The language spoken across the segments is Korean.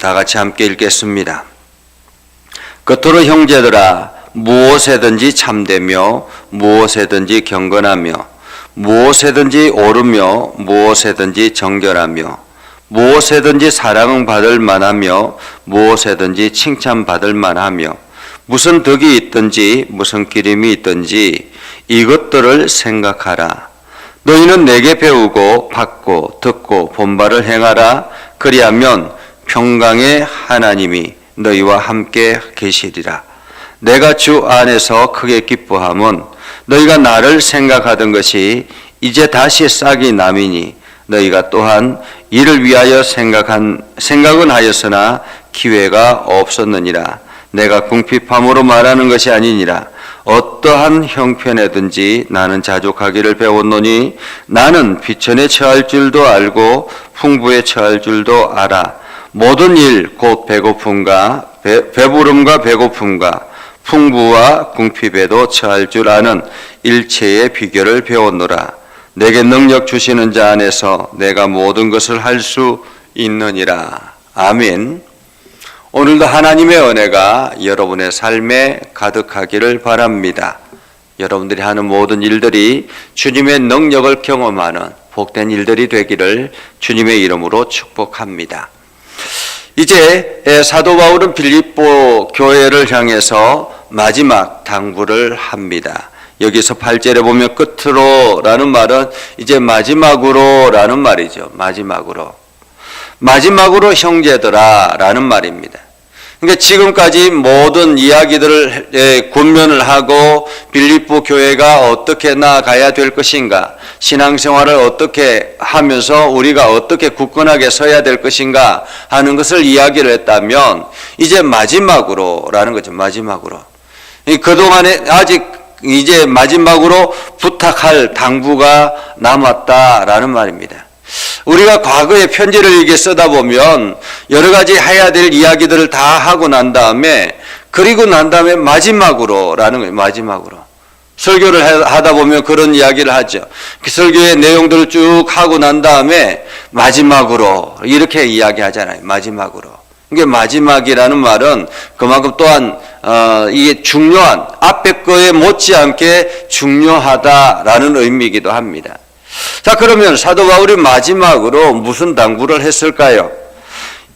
다 같이 함께 읽겠습니다. 그토록 형제들아 무엇에든지 참되며 무엇에든지 경건하며 무엇에든지 옳으며 무엇에든지 정결하며 무엇에든지 사랑받을 만하며 무엇에든지 칭찬받을 만하며 무슨 덕이 있든지 무슨 기림이 있든지 이것들을 생각하라. 너희는 내게 배우고 받고 듣고 본바를 행하라. 그리하면 평강의 하나님이 너희와 함께 계시리라. 내가 주 안에서 크게 기뻐함은 너희가 나를 생각하던 것이 이제 다시 싹이 남이니 너희가 또한 이를 위하여 생각은 하였으나 기회가 없었느니라. 내가 궁핍함으로 말하는 것이 아니니라. 어떠한 형편에든지 나는 자족하기를 배웠노니 나는 비천에 처할 줄도 알고 풍부에 처할 줄도 알아. 모든 일 곧 배고픔과 배부름과 배고픔과 풍부와 궁핍에도 처할 줄 아는 일체의 비결을 배웠노라. 내게 능력 주시는 자 안에서 내가 모든 것을 할 수 있느니라. 아멘. 오늘도 하나님의 은혜가 여러분의 삶에 가득하기를 바랍니다. 여러분들이 하는 모든 일들이 주님의 능력을 경험하는 복된 일들이 되기를 주님의 이름으로 축복합니다. 이제 사도 바울은 빌립보 교회를 향해서 마지막 당부를 합니다. 여기서 8절에 보면 끝으로라는 말은 이제 마지막으로라는 말이죠. 마지막으로 형제들아 라는 말입니다. 그러니까 지금까지 모든 이야기들을 권면을 하고 빌립보 교회가 어떻게 나아가야 될 것인가, 신앙생활을 어떻게 하면서 우리가 어떻게 굳건하게 서야 될 것인가 하는 것을 이야기를 했다면 이제 마지막으로라는 거죠. 마지막으로. 그동안에 아직 이제 마지막으로 부탁할 당부가 남았다라는 말입니다. 우리가 과거에 편지를 이렇게 쓰다 보면 여러 가지 해야 될 이야기들을 다 하고 난 다음에 그리고 난 다음에 마지막으로라는 거예요. 마지막으로. 설교를 하다 보면 그런 이야기를 하죠. 그 설교의 내용들을 쭉 하고 난 다음에 마지막으로 이렇게 이야기하잖아요. 마지막으로. 이게 마지막이라는 말은 그만큼 또한 이게 중요한 앞에 거에 못지않게 중요하다라는 의미이기도 합니다. 자, 그러면 사도 바울이 마지막으로 무슨 당부를 했을까요?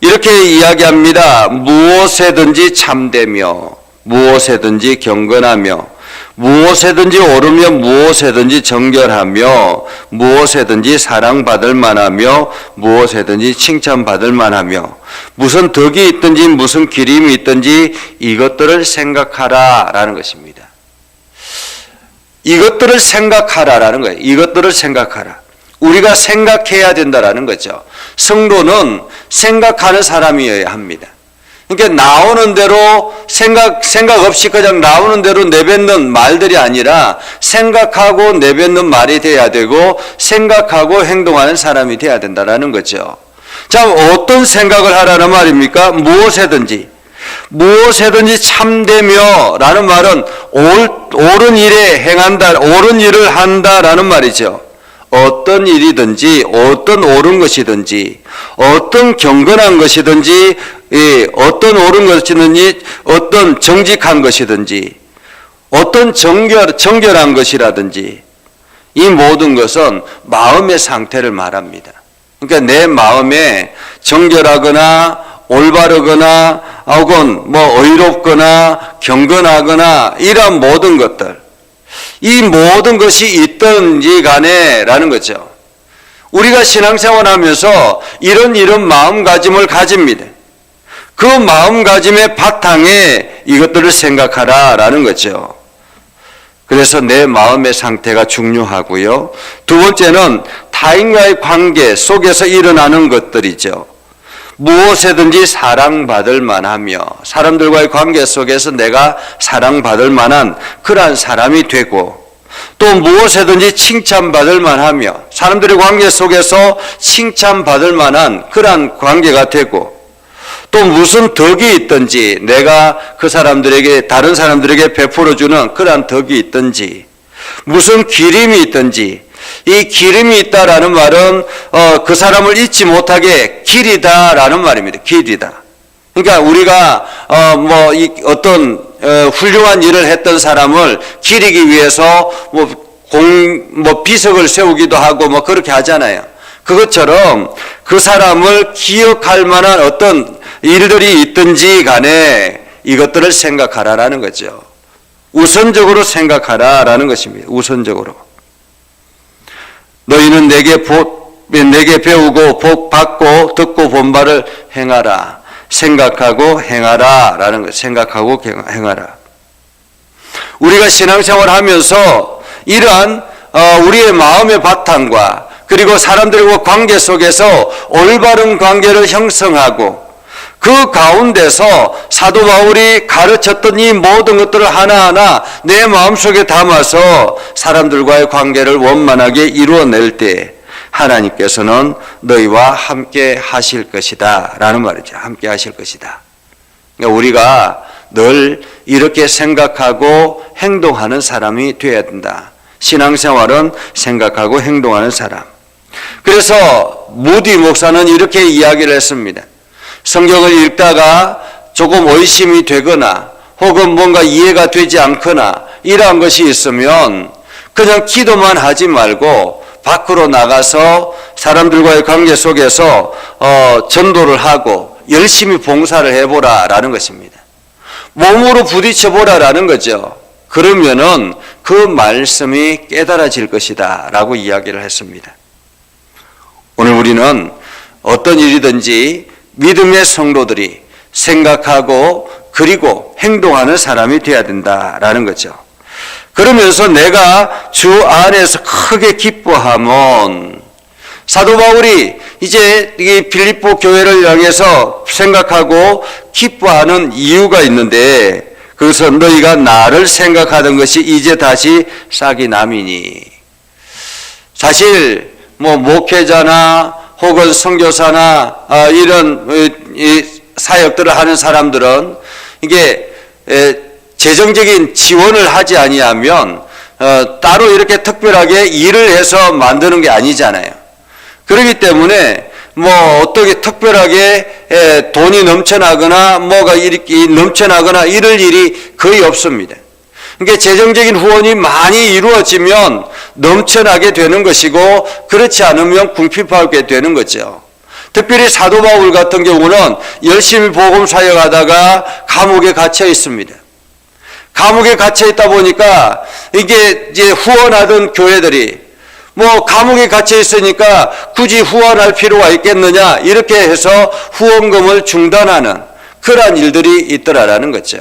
이렇게 이야기합니다. 무엇에든지 참되며 무엇에든지 경건하며 무엇에든지 옳으며 무엇에든지 정결하며 무엇에든지 사랑받을 만하며 무엇에든지 칭찬받을 만하며 무슨 덕이 있든지 무슨 기림이 있든지 이것들을 생각하라라는 것입니다. 이것들을 생각하라라는 거예요. 이것들을 생각하라. 우리가 생각해야 된다라는 거죠. 성도는 생각하는 사람이어야 합니다. 그러니까 나오는 대로 생각 없이 그냥 나오는 대로 내뱉는 말들이 아니라 생각하고 내뱉는 말이 돼야 되고 생각하고 행동하는 사람이 돼야 된다라는 거죠. 자, 어떤 생각을 하라는 말입니까? 무엇에든지 참되며 라는 말은 옳은 일에 행한다, 옳은 일을 한다라는 말이죠. 어떤 일이든지 어떤 옳은 것이든지 어떤 경건한 것이든지 어떤 옳은 것이든지 어떤 정직한 것이든지 어떤 정결한 것이라든지 이 모든 것은 마음의 상태를 말합니다. 그러니까 내 마음에 정결하거나 올바르거나 혹은 의롭거나 경건하거나 이런 모든 것들, 이 모든 것이 있든지 간에라는 거죠. 우리가 신앙생활하면서 이런 마음가짐을 가집니다. 그 마음가짐의 바탕에 이것들을 생각하라라는 거죠. 그래서 내 마음의 상태가 중요하고요. 두 번째는 타인과의 관계 속에서 일어나는 것들이죠. 무엇에든지 사랑받을 만하며 사람들과의 관계 속에서 내가 사랑받을 만한 그러한 사람이 되고 또 무엇에든지 칭찬받을 만하며 사람들의 관계 속에서 칭찬받을 만한 그러한 관계가 되고 또 무슨 덕이 있든지 내가 그 사람들에게 다른 사람들에게 베풀어주는 그러한 덕이 있든지 무슨 기림이 있든지 이 기름이 있다라는 말은 그 사람을 잊지 못하게 길이다라는 말입니다. 길이다. 그러니까 우리가 어떤 훌륭한 일을 했던 사람을 기리기 위해서 비석을 세우기도 하고 그렇게 하잖아요. 그것처럼 그 사람을 기억할 만한 어떤 일들이 있든지 간에 이것들을 생각하라라는 거죠. 우선적으로 생각하라라는 것입니다. 우선적으로. 너희는 내게 배우고 복 받고 듣고 본 바를 행하라. 생각하고 행하라 라는 것. 생각하고 행하라. 우리가 신앙생활을 하면서 이러한 우리의 마음의 바탕과 그리고 사람들과 관계 속에서 올바른 관계를 형성하고 그 가운데서 사도 바울이 가르쳤던 이 모든 것들을 하나하나 내 마음속에 담아서 사람들과의 관계를 원만하게 이루어낼 때 하나님께서는 너희와 함께 하실 것이다 라는 말이죠. 함께 하실 것이다. 그러니까 우리가 늘 이렇게 생각하고 행동하는 사람이 되어야 된다. 신앙생활은 생각하고 행동하는 사람. 그래서 무디 목사는 이렇게 이야기를 했습니다. 성경을 읽다가 조금 의심이 되거나 혹은 뭔가 이해가 되지 않거나 이러한 것이 있으면 그냥 기도만 하지 말고 밖으로 나가서 사람들과의 관계 속에서 전도를 하고 열심히 봉사를 해보라라는 것입니다. 몸으로 부딪혀보라라는 거죠. 그러면은 그 말씀이 깨달아질 것이다 라고 이야기를 했습니다. 오늘 우리는 어떤 일이든지 믿음의 성도들이 생각하고 그리고 행동하는 사람이 되어야 된다라는 거죠. 그러면서 내가 주 안에서 크게 기뻐하면 사도 바울이 이제 이 빌립보 교회를 향해서 생각하고 기뻐하는 이유가 있는데 그것은 너희가 나를 생각하던 것이 이제 다시 싹이 남이니. 사실 목회자나 혹은 선교사나 이런 사역들을 하는 사람들은 이게 재정적인 지원을 하지 아니하면 따로 이렇게 특별하게 일을 해서 만드는 게 아니잖아요. 그렇기 때문에 어떻게 특별하게 돈이 넘쳐나거나 뭐가 이렇게 넘쳐나거나 이럴 일이 거의 없습니다. 그러니까 재정적인 후원이 많이 이루어지면 넘쳐나게 되는 것이고 그렇지 않으면 궁핍하게 되는 거죠. 특별히 사도 바울 같은 경우는 열심히 복음 사역하다가 감옥에 갇혀 있습니다. 감옥에 갇혀 있다 보니까 이게 이제 후원하던 교회들이 감옥에 갇혀 있으니까 굳이 후원할 필요가 있겠느냐 이렇게 해서 후원금을 중단하는 그러한 일들이 있더라라는 거죠.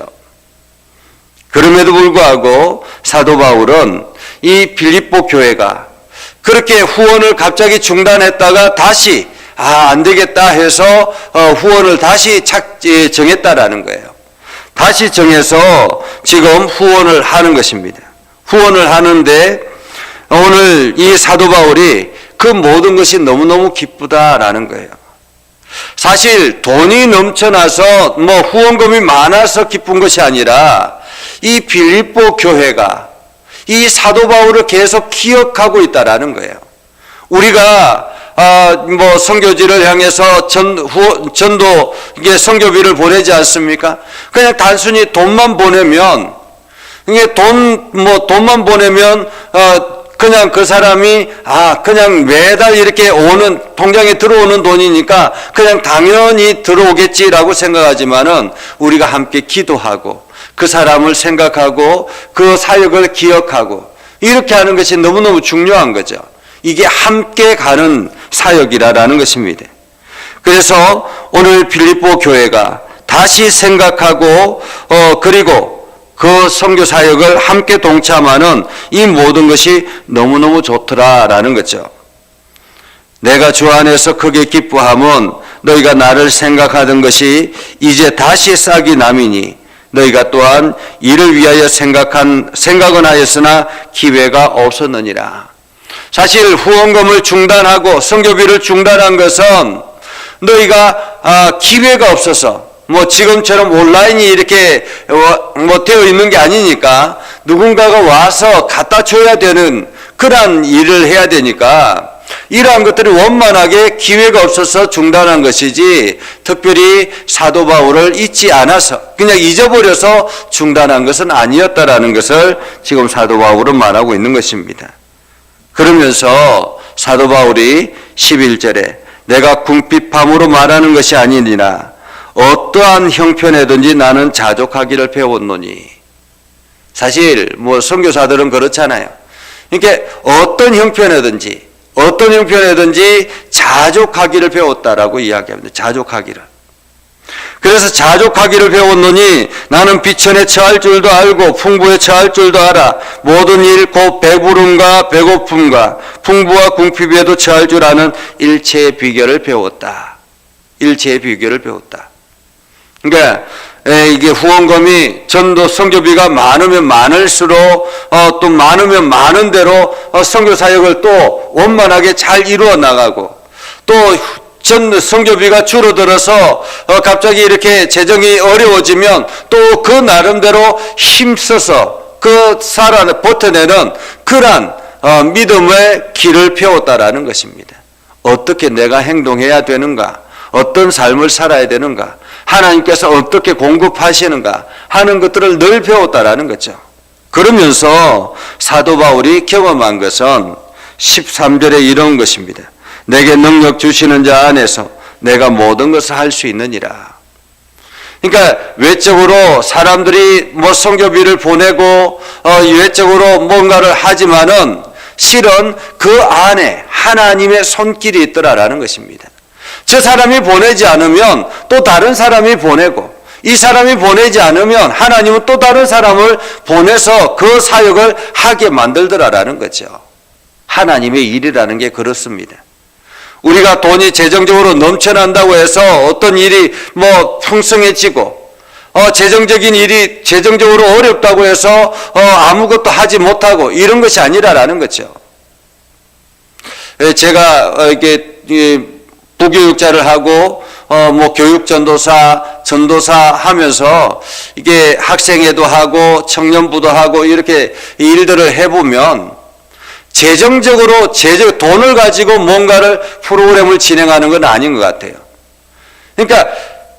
그럼에도 불구하고 사도 바울은 이 빌립보 교회가 그렇게 후원을 갑자기 중단했다가 다시 안 되겠다 해서 후원을 다시 정했다라는 거예요. 다시 정해서 지금 후원을 하는 것입니다. 후원을 하는데 오늘 이 사도 바울이 그 모든 것이 너무너무 기쁘다라는 거예요. 사실 돈이 넘쳐나서 후원금이 많아서 기쁜 것이 아니라 이 빌립보 교회가 이 사도 바울을 계속 기억하고 있다라는 거예요. 우리가 선교지를 향해서 전도 이게 선교비를 보내지 않습니까? 그냥 단순히 돈만 보내면 이게 돈만 보내면 그냥 그 사람이 그냥 매달 이렇게 오는 통장에 들어오는 돈이니까 그냥 당연히 들어오겠지라고 생각하지만은 우리가 함께 기도하고 그 사람을 생각하고 그 사역을 기억하고 이렇게 하는 것이 너무너무 중요한 거죠. 이게 함께 가는 사역이라는 것입니다. 그래서 오늘 빌립보 교회가 다시 생각하고 그리고 그 선교 사역을 함께 동참하는 이 모든 것이 너무너무 좋더라라는 거죠. 내가 주 안에서 크게 기뻐하면 너희가 나를 생각하던 것이 이제 다시 싹이 남이니 너희가 또한 이를 위하여 생각은 하였으나 기회가 없었느니라. 사실 후원금을 중단하고 선교비를 중단한 것은 너희가 기회가 없어서 지금처럼 온라인이 이렇게 되어 있는 게 아니니까 누군가가 와서 갖다 줘야 되는 그러한 일을 해야 되니까 이러한 것들이 원만하게 기회가 없어서 중단한 것이지 특별히 사도 바울을 잊지 않아서 그냥 잊어버려서 중단한 것은 아니었다라는 것을 지금 사도 바울은 말하고 있는 것입니다. 그러면서 사도 바울이 11절에 내가 궁핍함으로 말하는 것이 아니니라 어떠한 형편에든지 나는 자족하기를 배웠노니. 사실 선교사들은 그렇잖아요. 그러니까 어떤 형편에든지 자족하기를 배웠다라고 이야기합니다. 자족하기를. 그래서 자족하기를 배웠노니 나는 비천에 처할 줄도 알고 풍부에 처할 줄도 알아. 모든 일 곧 배부름과 배고픔과 풍부와 궁핍에도 처할 줄 아는 일체의 비결을 배웠다. 일체의 비결을 배웠다. 그러니까 이게 후원금이 전도 선교비가 많으면 많을수록 또 많으면 많은 대로 선교 사역을 또 원만하게 잘 이루어 나가고 또 전 선교비가 줄어들어서 갑자기 이렇게 재정이 어려워지면 또 그 나름대로 힘써서 버텨내는 그러한 믿음의 길을 배웠다라는 것입니다. 어떻게 내가 행동해야 되는가? 어떤 삶을 살아야 되는가? 하나님께서 어떻게 공급하시는가 하는 것들을 늘 배웠다라는 거죠. 그러면서 사도 바울이 경험한 것은 13절에 이런 것입니다. 내게 능력 주시는 자 안에서 내가 모든 것을 할 수 있느니라. 그러니까 외적으로 사람들이 선교비를 보내고 외적으로 뭔가를 하지만은 실은 그 안에 하나님의 손길이 있더라라는 것입니다. 저 사람이 보내지 않으면 또 다른 사람이 보내고 이 사람이 보내지 않으면 하나님은 또 다른 사람을 보내서 그 사역을 하게 만들더라라는 거죠. 하나님의 일이라는 게 그렇습니다. 우리가 돈이 재정적으로 넘쳐난다고 해서 어떤 일이 풍성해지고 재정적인 일이 재정적으로 어렵다고 해서 아무것도 하지 못하고 이런 것이 아니라라는 거죠. 제가 이게 부교육자를 하고 교육 전도사 하면서 이게 학생회도 하고 청년부도 하고 이렇게 일들을 해보면 재정적으로 돈을 가지고 뭔가를 프로그램을 진행하는 건 아닌 것 같아요. 그러니까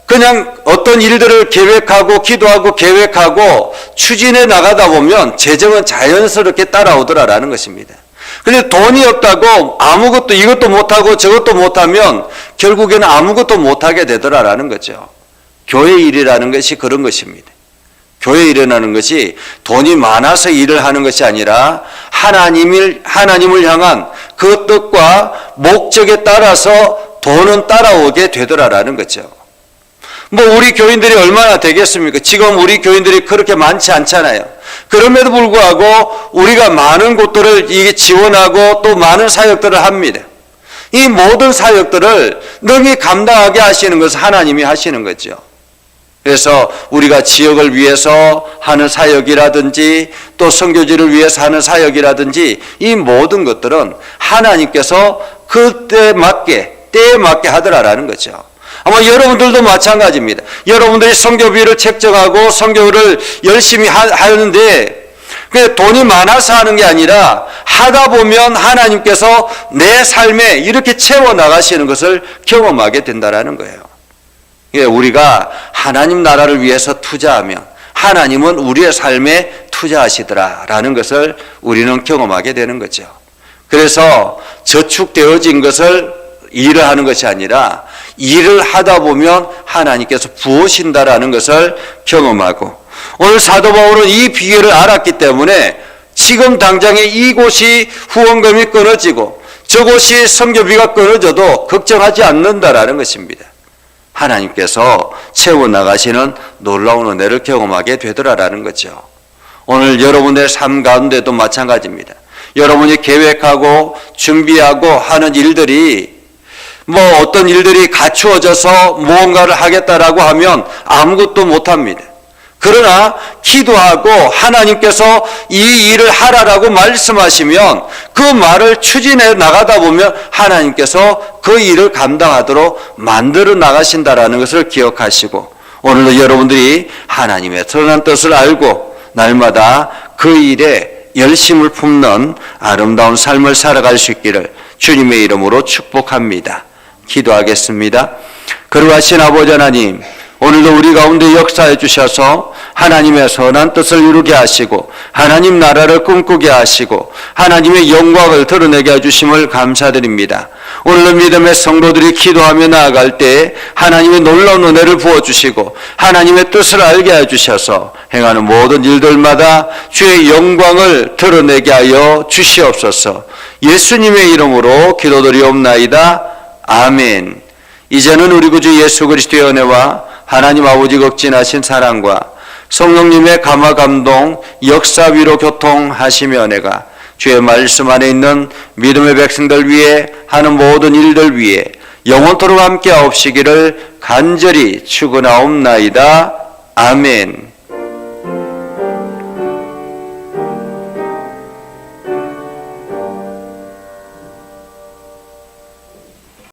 그냥 어떤 일들을 계획하고 기도하고 계획하고 추진해 나가다 보면 재정은 자연스럽게 따라오더라라는 것입니다. 그런데 돈이 없다고 아무것도 이것도 못하고 저것도 못하면 결국에는 아무것도 못하게 되더라라는 거죠. 교회 일이라는 것이 그런 것입니다. 교회 일이라는 것이 돈이 많아서 일을 하는 것이 아니라 하나님을 향한 그 뜻과 목적에 따라서 돈은 따라오게 되더라라는 거죠. 우리 교인들이 얼마나 되겠습니까? 지금 우리 교인들이 그렇게 많지 않잖아요. 그럼에도 불구하고 우리가 많은 곳들을 이게 지원하고 또 많은 사역들을 합니다. 이 모든 사역들을 능히 감당하게 하시는 것은 하나님이 하시는 거죠. 그래서 우리가 지역을 위해서 하는 사역이라든지 또 선교지를 위해서 하는 사역이라든지 이 모든 것들은 하나님께서 때에 맞게 하더라라는 거죠. 아마 여러분들도 마찬가지입니다. 여러분들이 선교비를 책정하고 선교를 열심히 하는데 돈이 많아서 하는 게 아니라 하다 보면 하나님께서 내 삶에 이렇게 채워나가시는 것을 경험하게 된다는 거예요. 우리가 하나님 나라를 위해서 투자하면 하나님은 우리의 삶에 투자하시더라라는 것을 우리는 경험하게 되는 거죠. 그래서 저축되어진 것을 일을 하는 것이 아니라 일을 하다 보면 하나님께서 부으신다라는 것을 경험하고 오늘 사도 바울은 이 비결을 알았기 때문에 지금 당장에 이곳이 후원금이 끊어지고 저곳이 선교비가 끊어져도 걱정하지 않는다라는 것입니다. 하나님께서 채워나가시는 놀라운 은혜를 경험하게 되더라라는 거죠. 오늘 여러분의 삶 가운데도 마찬가지입니다. 여러분이 계획하고 준비하고 하는 일들이 어떤 일들이 갖추어져서 무언가를 하겠다라고 하면 아무것도 못합니다. 그러나 기도하고 하나님께서 이 일을 하라라고 말씀하시면 그 말을 추진해 나가다 보면 하나님께서 그 일을 감당하도록 만들어 나가신다라는 것을 기억하시고 오늘도 여러분들이 하나님의 선한 뜻을 알고 날마다 그 일에 열심을 품는 아름다운 삶을 살아갈 수 있기를 주님의 이름으로 축복합니다. 기도하겠습니다. 거룩하신 아버지 하나님, 오늘도 우리 가운데 역사해 주셔서 하나님의 선한 뜻을 이루게 하시고 하나님 나라를 꿈꾸게 하시고 하나님의 영광을 드러내게 해주심을 감사드립니다. 오늘도 믿음의 성도들이 기도하며 나아갈 때 하나님의 놀라운 은혜를 부어주시고 하나님의 뜻을 알게 해주셔서 행하는 모든 일들마다 주의 영광을 드러내게 하여 주시옵소서. 예수님의 이름으로 기도드리옵나이다. 아멘. 이제는 우리 구주 예수 그리스도의 은혜와 하나님 아버지 극진하신 사랑과 성령님의 감화 감동 역사 위로 교통하시며 은혜가 주의 말씀 안에 있는 믿음의 백성들 위해 하는 모든 일들 위해 영원토록 함께 하옵시기를 간절히 축원하옵나이다. 아멘.